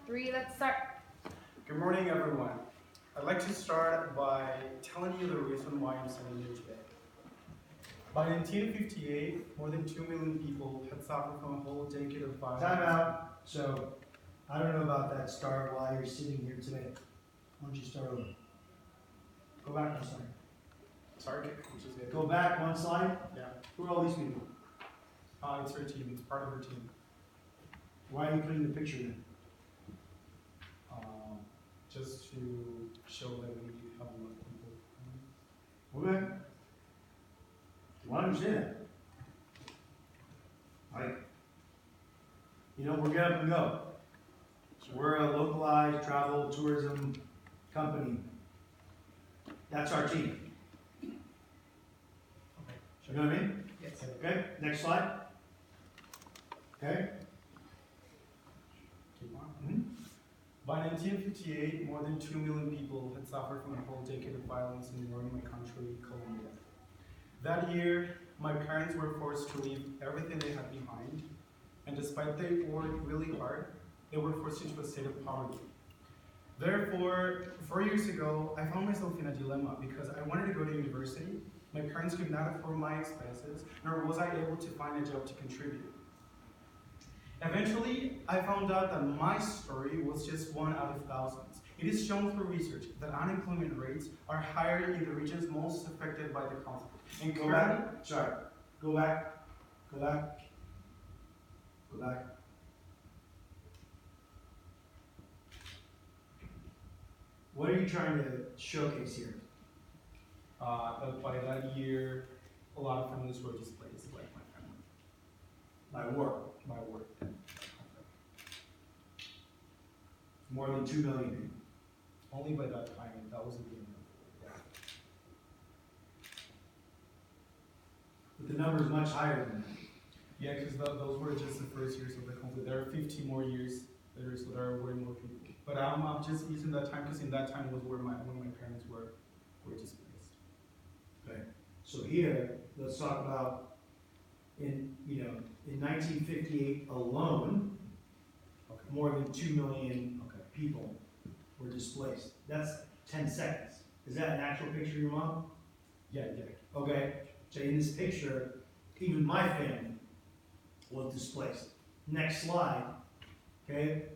3, let's start. Good morning, everyone. I'd like to start by telling you the reason why I'm standing here today. By 1958, more than 2 million people had suffered from a whole decade of violence. Time out. So, I don't know about that start while you're sitting here today. Why don't you start over? Go back one slide. Sorry, which is it? Go back one slide. Yeah. Who are all these people? It's her team. It's part of her team. Why are you putting the picture in? Just to show that we have a lot of people. Okay. Well, I understand that. Like, we're get up and go. We're a localized travel tourism company. That's our team. Okay. You know what I mean? Yes. Okay, next slide. Okay. Keep on. Mm-hmm. By 1958, more than 2 million people had suffered from a whole decade of violence in war in my country, Colombia. That year, my parents were forced to leave everything they had behind, and despite they worked really hard, they were forced into a state of poverty. Therefore, 4 years ago, I found myself in a dilemma because I wanted to go to university. My parents could not afford my expenses, nor was I able to find a job to contribute. Eventually, I found out that my story was just one out of thousands. It is shown through research that unemployment rates are higher in the regions most affected by the conflict. And Go back. Sorry. Go back. Go back. Go back. What are you trying to showcase here? That by that year, a lot of families were displaced, like my family, By war. by war. More than 2 million people. Only by that time, that was the beginning of the war. But the number is much higher than that. Yeah, because those were just the first years of the conflict. There are 15 more years later, so there are way more people. But I'm just using that time because in that time was where when my parents were displaced. Okay. So here, let's talk about in 1958 alone, Okay. more than 2 million Okay. people were displaced. That's 10 seconds. Is that an actual picture of your mom? Yeah. Okay. So in this picture, even my family was displaced. Next slide. Okay.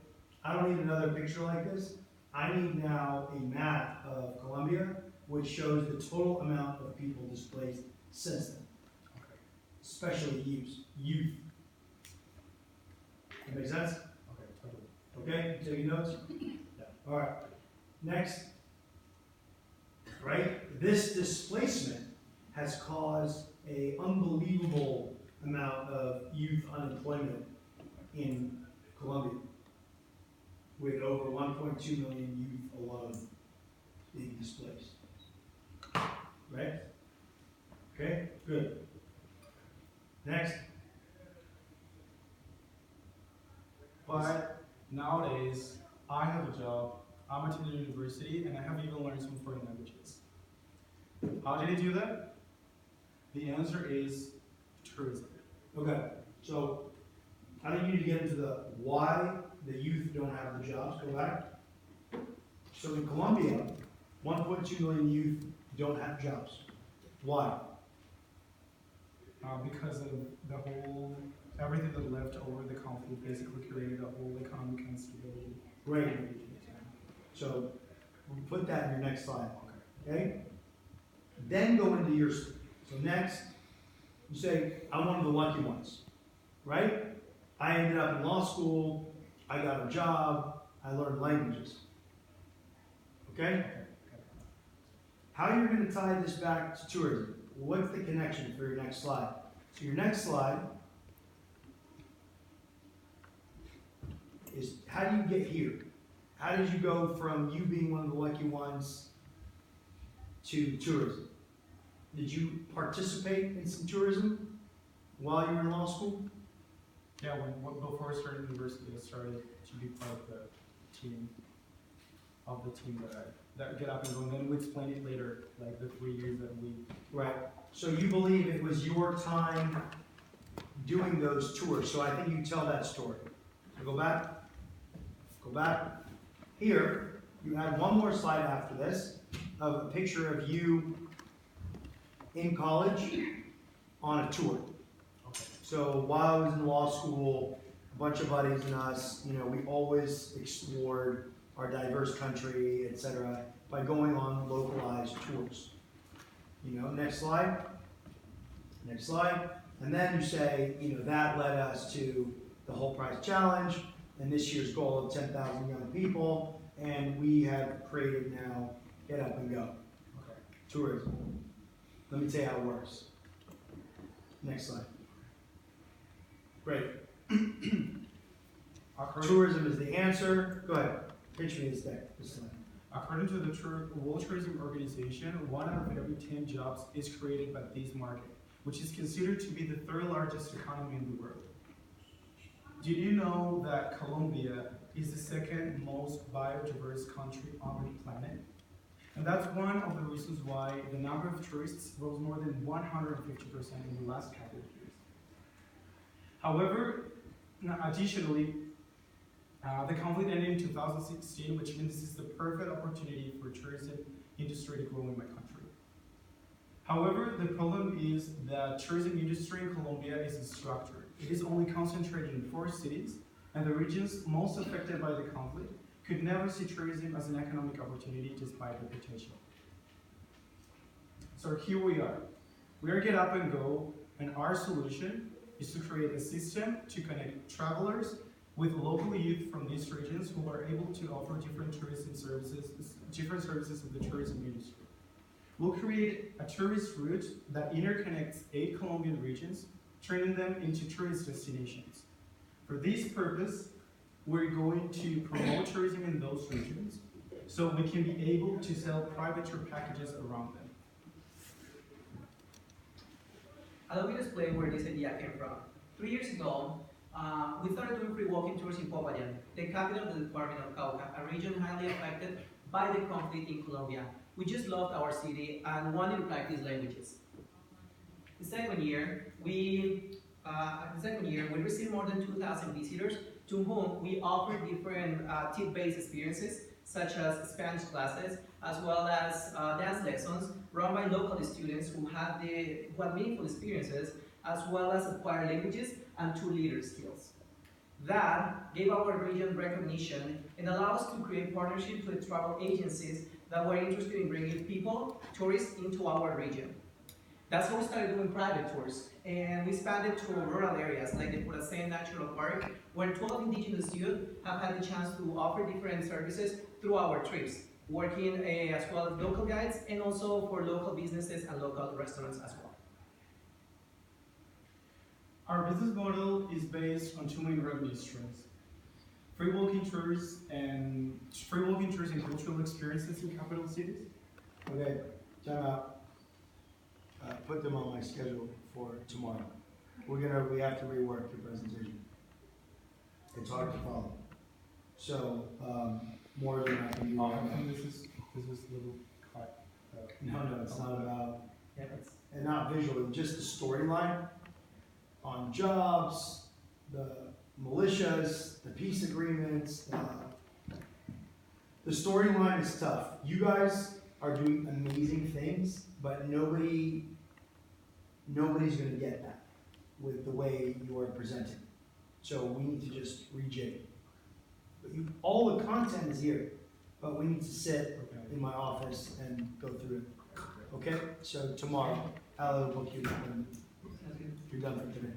I don't need another picture like this. I need now a map of Colombia, which shows the total amount of people displaced since then, Okay. especially youth. That make sense? Okay. Totally. Okay, taking notes? Yeah. All right. Next. Right? This displacement has caused an unbelievable amount of youth unemployment in Colombia, with over 1.2 million youth alone being displaced. Right? Okay, good. Next. But nowadays, I have a job, I'm attending university, and I have even learned some foreign languages. How did I do that? The answer is tourism. Okay, so I think you need to get into the why the youth don't have the jobs. Go back. So in Colombia, 1.2 million youth don't have jobs. Why? Because of everything that left over the conflict basically created a whole economic instability. Great. So we'll put that in your next slide. Okay? Then go into your, so next, you say, I'm one of the lucky ones. Right? I ended up in law school, I got a job, I learned languages. Okay? How are you going to tie this back to tourism? What's the connection for your next slide? So your next slide is how do you get here? How did you go from you being one of the lucky ones to tourism? Did you participate in some tourism while you were in law school? Yeah, before I started university, I started to be part of the team that get up and going. Then we explain it later, like the 3 years that we. Right. So you believe it was your time doing those tours. So I think you tell that story. So go back. Go back. Here, you have one more slide after this of a picture of you in college on a tour. Okay. So while I was in law school, a bunch of buddies and us, we always explored our diverse country, etc., by going on localized tours. Next slide. Next slide. And then you say, that led us to the Whole Price Challenge and this year's goal of 10,000 young people. And we have created now Get Up and Go. Okay. Tourism. Let me tell you how it works. Next slide. Great. Tourism is the answer. Go ahead. Pitch me this slide. According to the World Tourism Organization, 1 out of every 10 jobs is created by this market, which is considered to be the third largest economy in the world. Did you know that Colombia is the second most biodiverse country on the planet? And that's one of the reasons why the number of tourists rose more than 150% in the last couple of years. However, additionally, the conflict ended in 2016, which means this is the perfect opportunity for tourism industry to grow in my country. However, the problem is that tourism industry in Colombia is structured. It is only concentrated in 4 cities, and the regions most affected by the conflict could never see tourism as an economic opportunity despite the potential. So here we are. We are Get Up and Go, and our solution is to create a system to connect travelers with local youth from these regions who are able to offer different services of the tourism industry. We'll create a tourist route that interconnects 8 Colombian regions, turning them into tourist destinations. For this purpose, we're going to promote tourism in those regions so we can be able to sell private tour packages around them. Allow me to explain where this idea came from. 3 years ago, we started doing free walking tours in Popayán, the capital of the department of Cauca, a region highly affected by the conflict in Colombia. We just loved our city and wanted to practice languages. The second year, we received more than 2,000 visitors to whom we offered different tip-based experiences, such as Spanish classes, as well as dance lessons run by local students who had meaningful experiences, as well as acquired languages and leader skills. That gave our region recognition and allowed us to create partnerships with travel agencies that were interested in bringing tourists into our region. That's how we started doing private tours, and we expanded to rural areas like the Puracén Natural Park, where 12 indigenous youth have had the chance to offer different services through our trips, working as well as local guides and also for local businesses and local restaurants as well. Our business model is based on 2 main revenue streams: free walking tours and cultural experiences in capital cities. Okay, time out. Put them on my schedule for tomorrow. We have to rework your presentation. It's hard to follow. So, more than I can do right now. This is a little cut. No, it's not about, and not visually, just the storyline on jobs, the militias, the peace agreements. The storyline is tough. You guys are doing amazing things, but nobody's going to get that with the way you are presenting. So we need to just rejig it. But all the content is here, but we need to sit in my office and go through it. Okay? So tomorrow, I'll book you when you're done for today.